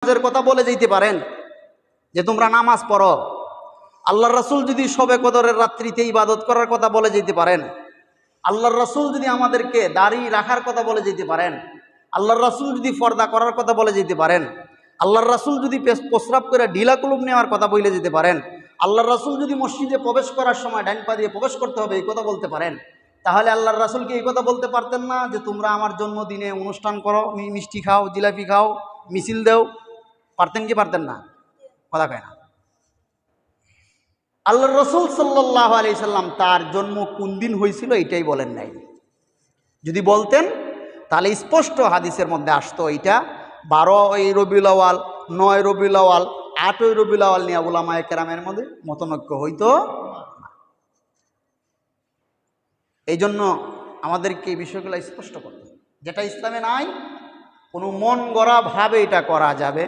নামাজের কথা বলে যেতে পারেন যে তোমরা নামাজ পড়ো, আল্লাহর রাসূল যদি শবে কদরের রাত্রিতে ইবাদত করার কথা বলে যেতে পারেন, আল্লাহর রাসূল যদি আমাদেরকে দাড়ি রাখার কথা বলে যেতে পারেন, আল্লাহর রাসূল যদি পর্দা করার কথা বলে যেতে পারেন, আল্লাহর রাসূল যদি প্রস্রাব করে ঢিলা কলম নেওয়ার কথা বলে যেতে পারেন, আল্লাহর রাসূল যদি মসজিদে প্রবেশ করার সময় ডান পা দিয়ে প্রবেশ করতে হবে এই কথা বলতে পারেন, তাহলে আল্লাহর রাসূলকে এই কথা বলতে পারতেন না যে তোমরা আমার জন্মদিনে অনুষ্ঠান করো, মিষ্টি খাও, জিলাপি খাও, মিছিল দেও? পারতেন কি পারতেন না? কথা কয় না। আল্লাহর রাসূল সাল্লাল্লাহু আলাইহি সাল্লাম তার জন্ম কোন দিন হয়েছিল এটাই বলেন নাই। যদি বলতেন তাহলে স্পষ্ট হাদিসের মধ্যে আসতো এটা 12 রবিউল আউয়াল, 9 রবিউল আউয়াল, 8 রবিউল আউয়াল নিয়ে উলামায়ে কেরামের মধ্যে মতনৈক্য হইতো। এই জন্য আমাদেরকে এই বিষয়গুলো স্পষ্ট করতে, যেটা ইসলামে নাই কোনো মন গড়া ভাবে এটা করা যাবে